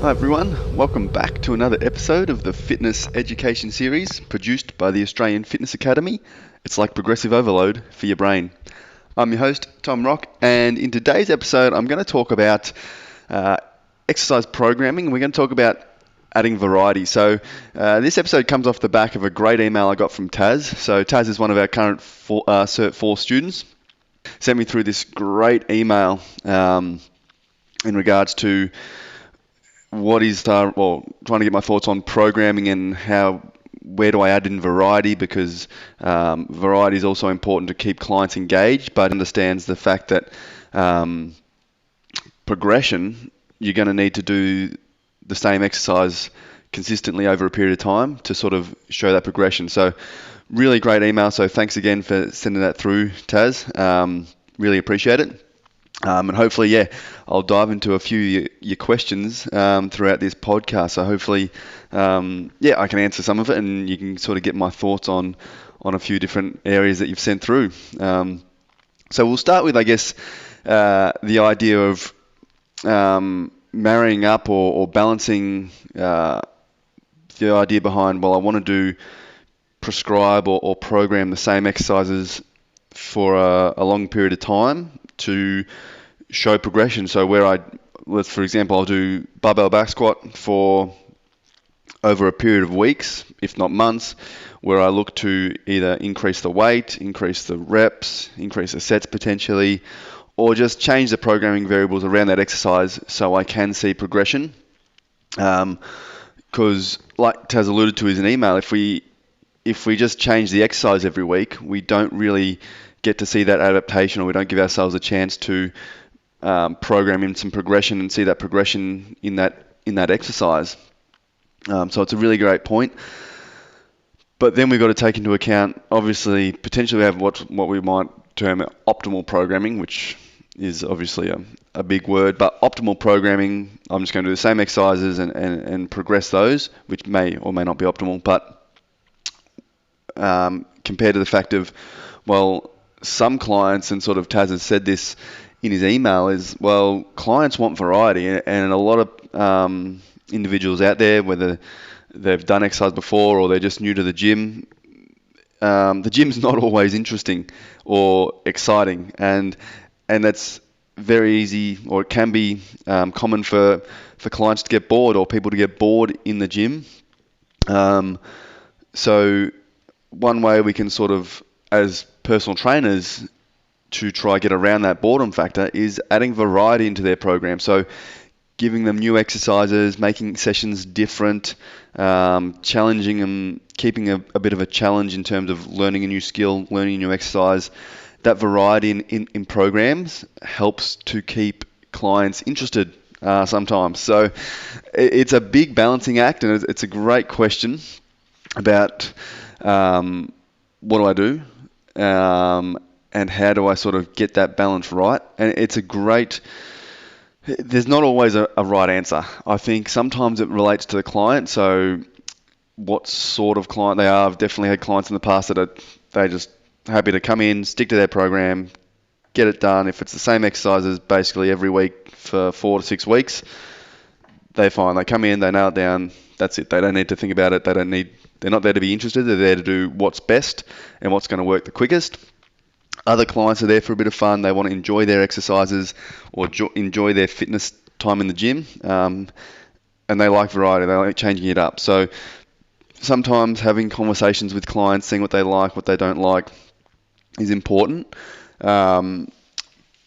Hi everyone, welcome back to another episode of the Fitness Education Series produced by the Australian Fitness Academy. It's like progressive overload for your brain. I'm your host, Tom Rock, and in today's episode I'm going to talk about exercise programming. We're going to talk about adding variety. So this episode comes off the back of a great email I got from Taz. So Taz is one of our current Cert 4 students. Sent me through this great email in regards to trying to get my thoughts on programming and where do I add in variety, because variety is also important to keep clients engaged, but understands the fact that progression, you're going to need to do the same exercise consistently over a period of time to sort of show that progression. So really great email. So thanks again for sending that through, Taz. Really appreciate it. And hopefully, I'll dive into a few of your questions throughout this podcast. So hopefully, I can answer some of it, and you can sort of get my thoughts on a few different areas that you've sent through. So we'll start with, I guess, the idea of marrying up or balancing the idea behind, I want to do prescribe or program the same exercises for a long period of time to show progression. So for example, I'll do barbell back squat for over a period of weeks, if not months, where I look to either increase the weight, increase the reps, increase the sets potentially, or just change the programming variables around that exercise so I can see progression. Because like Taz alluded to in an email, if we just change the exercise every week, we don't really get to see that adaptation, or we don't give ourselves a chance to program in some progression and see that progression in that exercise. So it's a really great point. But then we've got to take into account, obviously, potentially we have what we might term optimal programming, which is obviously a big word. But optimal programming, I'm just going to do the same exercises and progress those, which may or may not be optimal. But compared to the fact of, some clients, and sort of Taz has said this in his email, is, clients want variety, and a lot of individuals out there, whether they've done exercise before or they're just new to the gym, the gym's not always interesting or exciting, and that's very easy, or it can be common for clients to get bored, or people to get bored in the gym. So one way we can sort of, as personal trainers, to try get around that boredom factor is adding variety into their program. So giving them new exercises, making sessions different, challenging them, keeping a bit of a challenge in terms of learning a new skill, learning a new exercise. That variety in programs helps to keep clients interested sometimes. So it's a big balancing act, and it's a great question about what do I do? And how do I sort of get that balance right? And there's not always a right answer. I think sometimes it relates to the client. So what sort of client they are. I've definitely had clients in the past that they're just happy to come in, stick to their program, get it done. If it's the same exercises basically every week for 4 to 6 weeks, they're fine. They come in, they nail it down, that's it. They don't need to think about it. They're not there to be interested. They're there to do what's best and what's going to work the quickest. Other clients are there for a bit of fun. They want to enjoy their exercises or enjoy their fitness time in the gym, and they like variety. They like changing it up. So sometimes having conversations with clients, seeing what they like, what they don't like, is important. But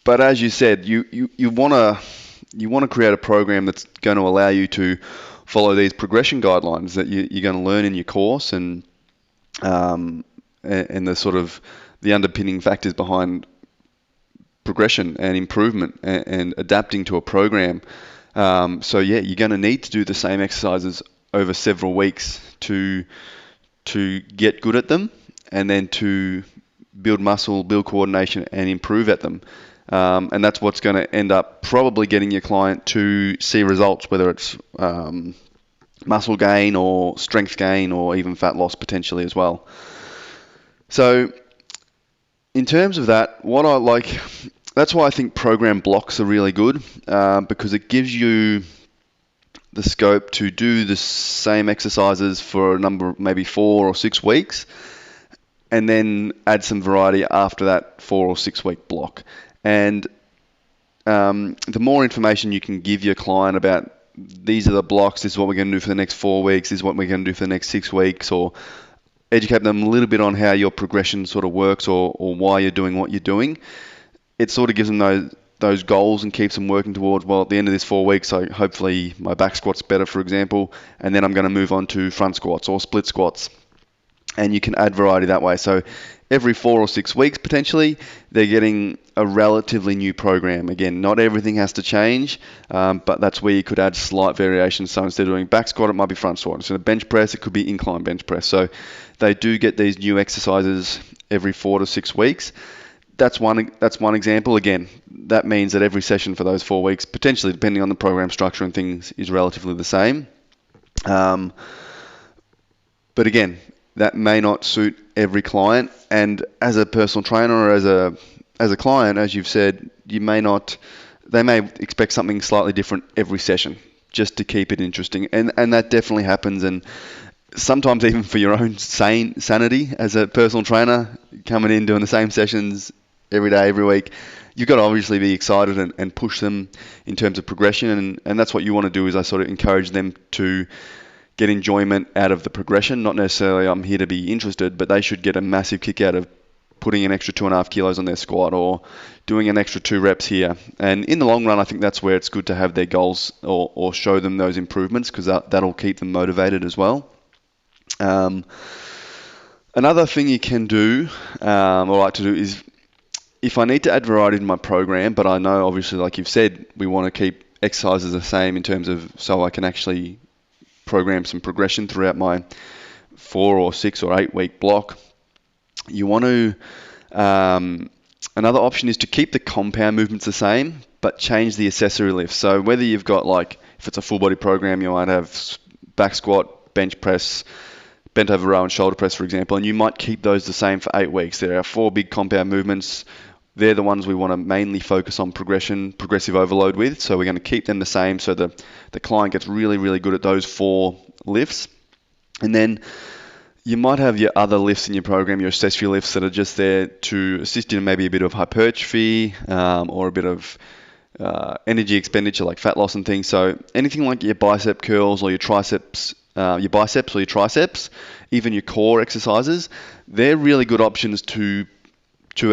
as you said, you want to create a program that's going to allow you to follow these progression guidelines that you're going to learn in your course, and the sort of the underpinning factors behind progression and improvement and adapting to a program. You're going to need to do the same exercises over several weeks to get good at them, and then to build muscle, build coordination, and improve at them. And that's what's going to end up probably getting your client to see results, whether it's muscle gain or strength gain or even fat loss potentially as well. So in terms of that, that's why I think program blocks are really good, because it gives you the scope to do the same exercises for a number, maybe 4 or 6 weeks, and then add some variety after that 4 or 6 week block. And the more information you can give your client about these are the blocks, this is what we're going to do for the next 4 weeks, this is what we're going to do for the next 6 weeks, or educate them a little bit on how your progression sort of works, or why you're doing what you're doing, it sort of gives them those goals and keeps them working towards, well, at the end of this 4 weeks, so hopefully my back squat's better, for example, and then I'm going to move on to front squats or split squats. And you can add variety that way. So every 4 or 6 weeks, potentially, they're getting a relatively new program. Again, not everything has to change, but that's where you could add slight variations. So instead of doing back squat, it might be front squat. Instead of bench press, it could be incline bench press. So they do get these new exercises every 4 to 6 weeks. That's one example. Again, that means that every session for those 4 weeks, potentially depending on the program structure and things, is relatively the same. But again, that may not suit every client. And as a personal trainer or as a client, as you've said, they may expect something slightly different every session just to keep it interesting. And that definitely happens. And sometimes even for your own sanity as a personal trainer, coming in, doing the same sessions every day, every week, you've got to obviously be excited and push them in terms of progression. And that's what you want to do, is I sort of encourage them to get enjoyment out of the progression. Not necessarily I'm here to be interested, but they should get a massive kick out of putting an extra 2.5 kilos on their squat or doing an extra 2 reps here. And in the long run, I think that's where it's good to have their goals or show them those improvements, because that'll keep them motivated as well. Another thing you can do, or like to do, is if I need to add variety in my program, but I know obviously, like you've said, we want to keep exercises the same in terms of so I can actually program some progression throughout my 4 or 6 or 8 week block. You want to, another option is to keep the compound movements the same, but change the accessory lifts. So whether you've got, like, if it's a full body program, you might have back squat, bench press, bent over row and shoulder press, for example, and you might keep those the same for 8 weeks. There are 4 big compound movements. They're the ones we want to mainly focus on progressive overload with. So we're going to keep them the same so the client gets really, really good at those 4 lifts. And then you might have your other lifts in your program, your accessory lifts, that are just there to assist in maybe a bit of hypertrophy or a bit of energy expenditure like fat loss and things. So anything like your bicep curls or your triceps, your biceps or your triceps, even your core exercises, they're really good options to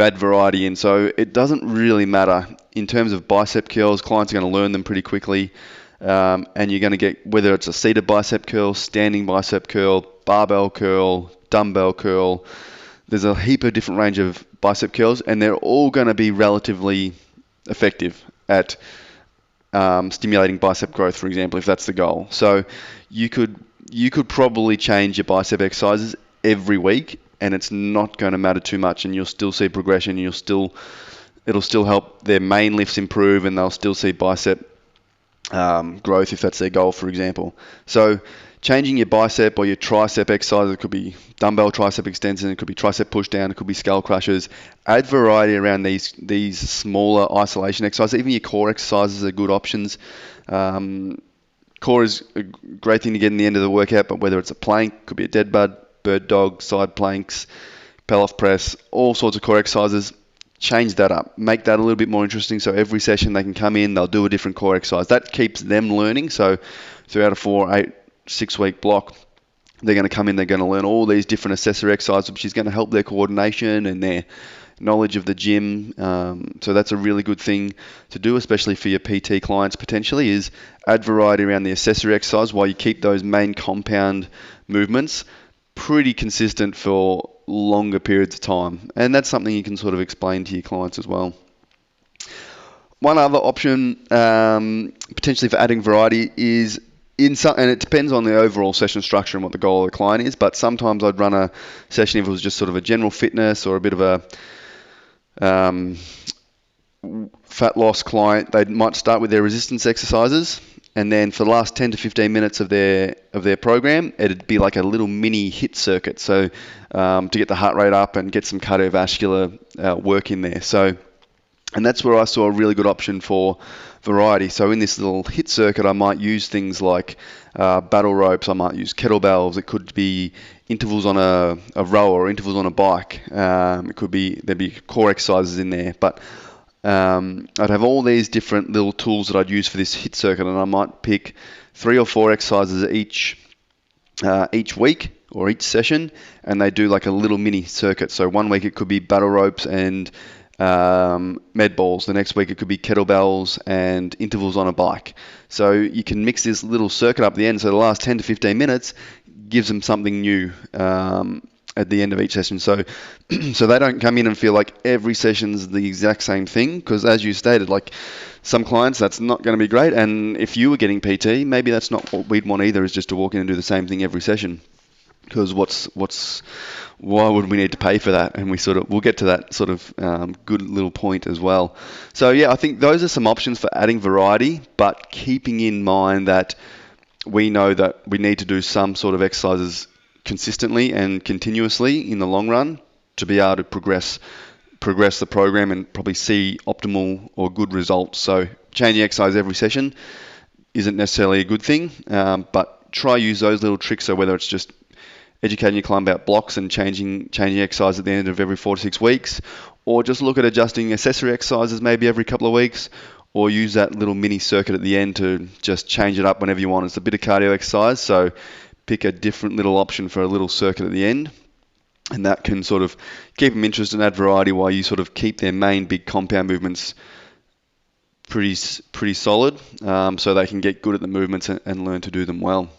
add variety in. So it doesn't really matter in terms of bicep curls. Clients are going to learn them pretty quickly, and you're going to get, whether it's a seated bicep curl, standing bicep curl, barbell curl, dumbbell curl, there's a heap of different range of bicep curls, and they're all going to be relatively effective at stimulating bicep growth, for example, if that's the goal. So you could probably change your bicep exercises every week, and it's not going to matter too much, and you'll still see progression. It'll still help their main lifts improve, and they'll still see bicep growth if that's their goal, for example. So changing your bicep or your tricep exercises, it could be dumbbell tricep extension, it could be tricep push down, it could be skull crushers. Add variety around these smaller isolation exercises. Even your core exercises are good options. Core is a great thing to get in the end of the workout, but whether it's a plank, could be a dead bud, bird dog, side planks, Pellof press, all sorts of core exercises. Change that up. Make that a little bit more interesting, so every session they can come in, they'll do a different core exercise. That keeps them learning. So throughout a 4, 8, 6 week block, they're going to come in, they're going to learn all these different accessory exercises, which is going to help their coordination and their knowledge of the gym. So that's a really good thing to do, especially for your PT clients potentially, is add variety around the accessory exercise while you keep those main compound movements pretty consistent for longer periods of time. And that's something you can sort of explain to your clients as well. One other option potentially for adding variety is and it depends on the overall session structure and what the goal of the client is, but sometimes I'd run a session if it was just sort of a general fitness or a bit of a fat loss client. They might start with their resistance exercises, and then for the last 10 to 15 minutes of their program, it'd be like a little mini HIIT circuit, so to get the heart rate up and get some cardiovascular work in there. So And that's where I saw a really good option for variety. So in this little HIIT circuit, I might use things like battle ropes, I might use kettlebells, it could be intervals on a row or intervals on a bike. It could be, there'd be core exercises in there. But I'd have all these different little tools that I'd use for this HIIT circuit, and I might pick 3 or 4 exercises each week or each session, and they do like a little mini circuit. So one week it could be battle ropes and med balls. The next week it could be kettlebells and intervals on a bike. So you can mix this little circuit up at the end. So the last 10 to 15 minutes gives them something new at the end of each session. So so they don't come in and feel like every session's the exact same thing, because as you stated, like some clients, that's not going to be great. And if you were getting PT, maybe that's not what we'd want either, is just to walk in and do the same thing every session. Because why would we need to pay for that? And we'll get to that sort of good little point as well. So yeah, I think those are some options for adding variety, but keeping in mind that we know that we need to do some sort of exercises consistently and continuously in the long run to be able to progress the program and probably see optimal or good results. So changing exercise every session isn't necessarily a good thing, but try use those little tricks. So whether it's just educating your client about blocks and changing exercise at the end of every 4 to 6 weeks, or just look at adjusting accessory exercises maybe every couple of weeks, or use that little mini circuit at the end to just change it up whenever you want. It's a bit of cardio exercise, so pick a different little option for a little circuit at the end, and that can sort of keep them interested and add variety while you sort of keep their main big compound movements pretty solid, so they can get good at the movements and learn to do them well.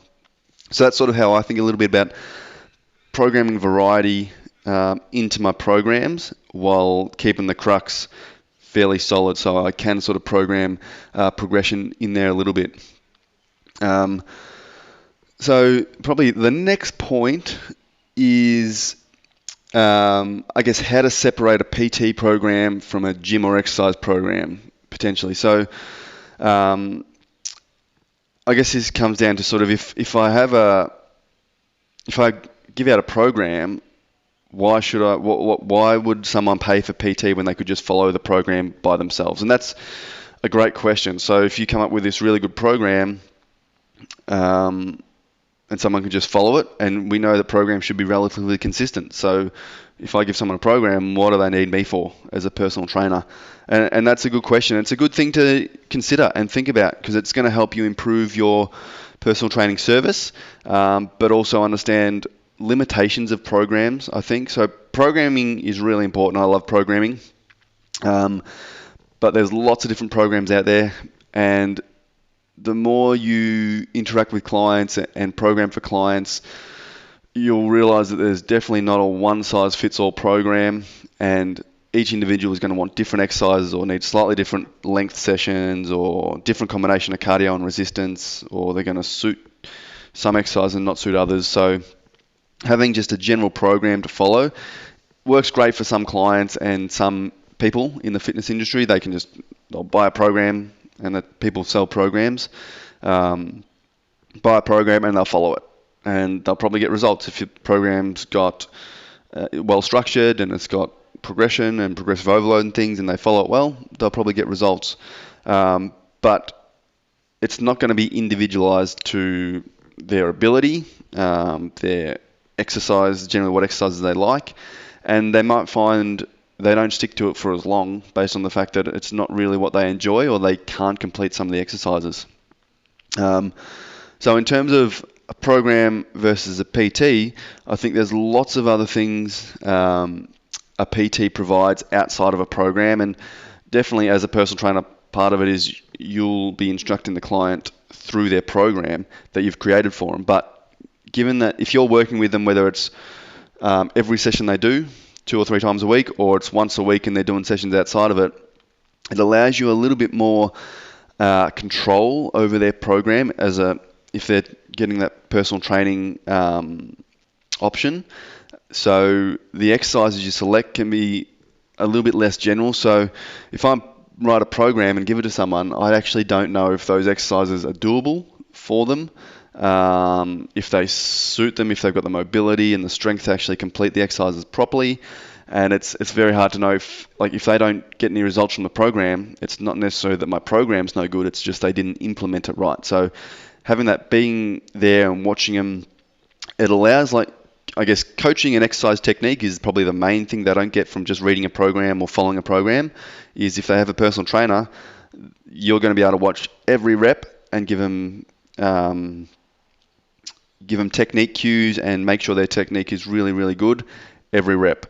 So that's sort of how I think a little bit about programming variety into my programs while keeping the crux fairly solid, so I can sort of program progression in there a little bit. So probably the next point is, I guess, how to separate a PT program from a gym or exercise program, potentially. So I guess this comes down to sort of if I give out a program, why would someone pay for PT when they could just follow the program by themselves? And that's a great question. So if you come up with this really good program, and someone can just follow it, and we know that programs should be relatively consistent. So if I give someone a program, what do they need me for as a personal trainer? And that's a good question. It's a good thing to consider and think about, because it's going to help you improve your personal training service, but also understand limitations of programs, I think. So programming is really important. I love programming, but there's lots of different programs out there, and the more you interact with clients and program for clients, you'll realize that there's definitely not a one-size-fits-all program, and each individual is going to want different exercises or need slightly different length sessions or different combination of cardio and resistance, or they're going to suit some exercise and not suit others. So having just a general program to follow works great for some clients and some people in the fitness industry. They'll buy a program, and that people sell programs, buy a program and they'll follow it, and they'll probably get results. If your program's got well structured and it's got progression and progressive overload and things, and they follow it well, they'll probably get results. But it's not going to be individualized to their ability, their exercise, generally what exercises they like, and they might find they don't stick to it for as long based on the fact that it's not really what they enjoy, or they can't complete some of the exercises. So in terms of a program versus a PT, I think there's lots of other things a PT provides outside of a program, and definitely as a personal trainer, part of it is you'll be instructing the client through their program that you've created for them. But given that if you're working with them, whether it's every session they do, 2 or 3 times a week, or it's once a week and they're doing sessions outside of it, it allows you a little bit more control over their program if they're getting that personal training option. So the exercises you select can be a little bit less general. So if I write a program and give it to someone, I actually don't know if those exercises are doable for them, if they suit them, if they've got the mobility and the strength to actually complete the exercises properly. And it's very hard to know if they don't get any results from the program, it's not necessarily that my program's no good, it's just they didn't implement it right. So having that, being there and watching them, it allows, like, I guess coaching and exercise technique is probably the main thing they don't get from just reading a program or following a program. Is if they have a personal trainer, you're going to be able to watch every rep and give them technique cues and make sure their technique is really, really good every rep.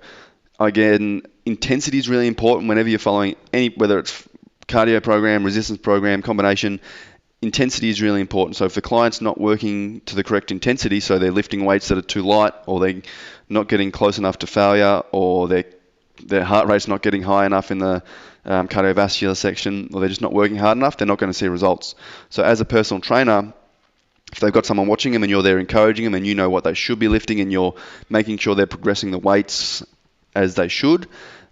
Again, intensity is really important whenever you're following whether it's cardio program, resistance program, combination. Intensity is really important. So if the client's not working to the correct intensity, so they're lifting weights that are too light, or they're not getting close enough to failure, or their heart rate's not getting high enough in the cardiovascular section, or they're just not working hard enough, they're not going to see results. So as a personal trainer, if they've got someone watching them and you're there encouraging them and you know what they should be lifting and you're making sure they're progressing the weights as they should,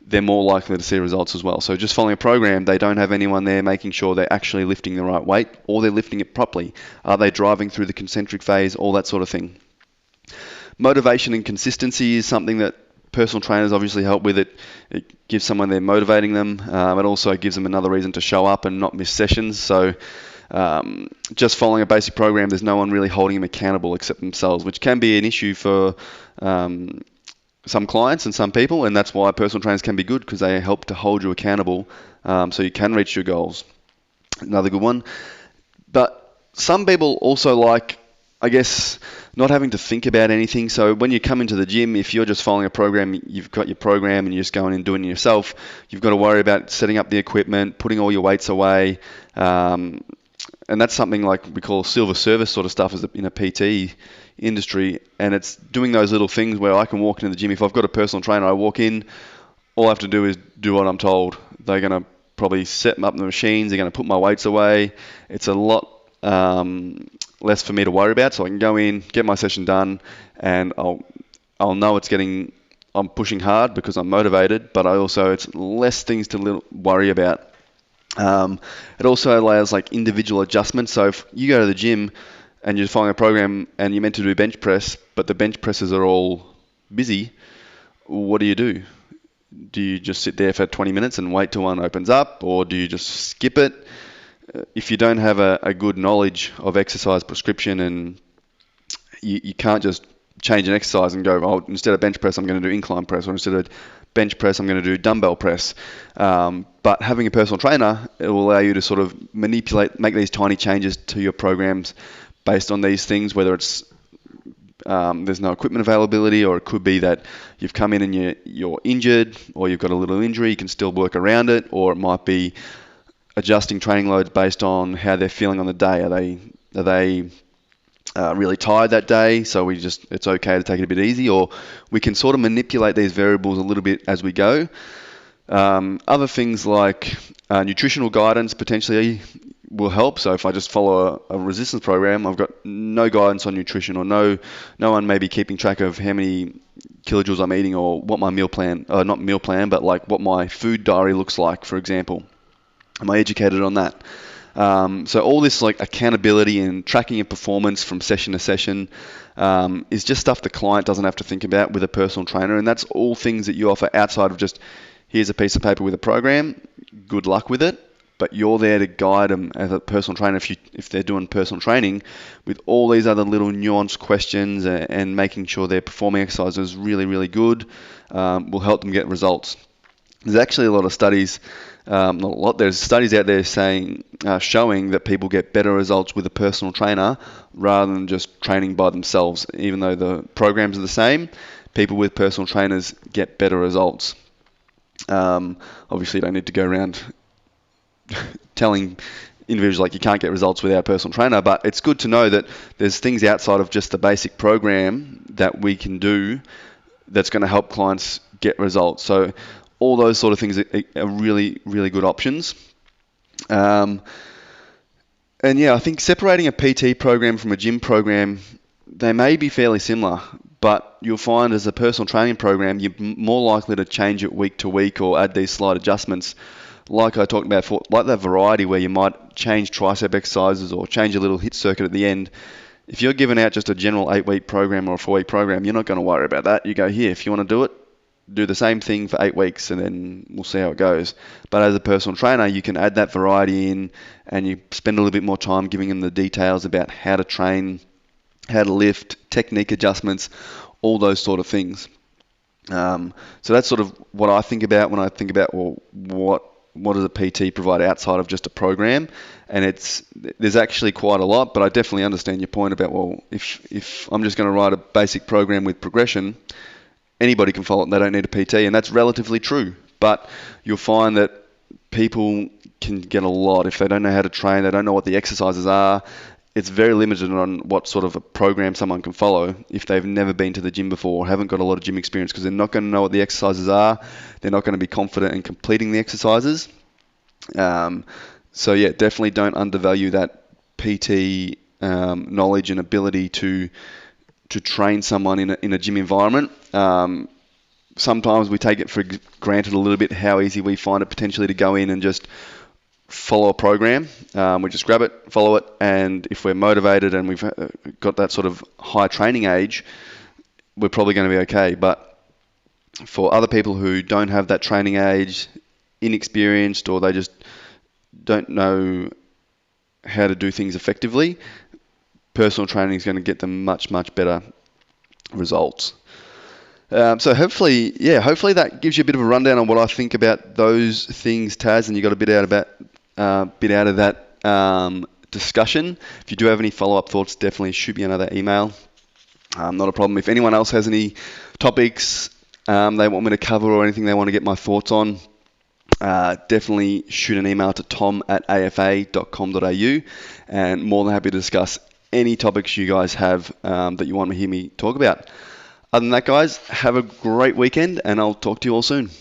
they're more likely to see results as well. So just following a program, they don't have anyone there making sure they're actually lifting the right weight or they're lifting it properly. Are they driving through the concentric phase? All that sort of thing. Motivation and consistency is something that personal trainers obviously help with. It gives someone there motivating them. It also gives them another reason to show up and not miss sessions. So just following a basic program, there's no one really holding them accountable except themselves, which can be an issue for some clients and some people, and that's why personal trainers can be good, because they help to hold you accountable so you can reach your goals. Another good one. But some people also like, I guess, not having to think about anything. So when you come into the gym, if you're just following a program, you've got your program and you're just going and doing it yourself, you've got to worry about setting up the equipment, putting all your weights away, and that's something like we call silver service sort of stuff in a PT industry, and it's doing those little things where I can walk into the gym. If I've got a personal trainer, I walk in, all I have to do is do what I'm told. They're going to probably set up the machines, they're going to put my weights away. It's a lot less for me to worry about, so I can go in, get my session done, and I'll know I'm pushing hard because I'm motivated, but it's less things to worry about. It also allows like individual adjustments. So if you go to the gym and you're following a program and you're meant to do bench press, but the bench presses are all busy, what do you do? Do you just sit there for 20 minutes and wait till one opens up, or do you just skip it? If you don't have a good knowledge of exercise prescription, and you can't just change an exercise and go, instead of bench press, I'm going to do incline press, or instead of bench press, I'm going to do dumbbell press. But having a personal trainer, it will allow you to sort of make these tiny changes to your programs based on these things, whether it's there's no equipment availability, or it could be that you've come in and you're injured, or you've got a little injury, you can still work around it, or it might be adjusting training loads based on how they're feeling on the day. Are they really tired that day, so it's okay to take it a bit easy, or we can sort of manipulate these variables a little bit as we go. Other things like nutritional guidance potentially will help. So if I just follow a resistance program, I've got no guidance on nutrition, or no one maybe keeping track of how many kilojoules I'm eating, or what my meal plan, not meal plan, but like what my food diary looks like, for example. Am I educated on that? So all this like accountability and tracking of performance from session to session is just stuff the client doesn't have to think about with a personal trainer, and that's all things that you offer outside of just, here's a piece of paper with a program, good luck with it. But you're there to guide them as a personal trainer if they're doing personal training, with all these other little nuanced questions, and making sure their performing exercises really, really good will help them get results. There's actually a lot of studies, there's studies out there showing that people get better results with a personal trainer rather than just training by themselves. Even though the programs are the same, people with personal trainers get better results. Obviously, you don't need to go around telling individuals like you can't get results without a personal trainer, but it's good to know that there's things outside of just the basic program that we can do that's going to help clients get results. So all those sort of things are really, really good options. And yeah, I think separating a PT program from a gym program, they may be fairly similar, but you'll find as a personal training program, you're more likely to change it week to week or add these slight adjustments. Like I talked about, like that variety where you might change tricep exercises or change a little HIIT circuit at the end. If you're giving out just a general 8-week program or a 4-week program, you're not going to worry about that. You go, here, if you want to do it, do the same thing for 8 weeks and then we'll see how it goes. But as a personal trainer, you can add that variety in and you spend a little bit more time giving them the details about how to train, how to lift, technique adjustments, all those sort of things. So that's sort of what I think about when I think about, well, what does a PT provide outside of just a program? And there's actually quite a lot, but I definitely understand your point about, well, if I'm just going to write a basic program with progression, anybody can follow it and they don't need a PT, and that's relatively true. But you'll find that people can get a lot if they don't know how to train, they don't know what the exercises are. It's very limited on what sort of a program someone can follow if they've never been to the gym before or haven't got a lot of gym experience, because they're not going to know what the exercises are. They're not going to be confident in completing the exercises. So yeah, definitely don't undervalue that PT knowledge and ability to train someone in a gym environment. Sometimes we take it for granted a little bit how easy we find it potentially to go in and just follow a program. We just grab it, follow it, and if we're motivated and we've got that sort of high training age, we're probably going to be okay. But for other people who don't have that training age, inexperienced, or they just don't know how to do things effectively, personal training is going to get them much, much better results. So hopefully that gives you a bit of a rundown on what I think about those things, Taz, and you got a bit out of that discussion. If you do have any follow-up thoughts, definitely shoot me another email. Not a problem. If anyone else has any topics they want me to cover or anything they want to get my thoughts on, definitely shoot an email to tom@afa.com.au, and more than happy to discuss any topics you guys have that you want to hear me talk about. Other than that, guys, have a great weekend, and I'll talk to you all soon.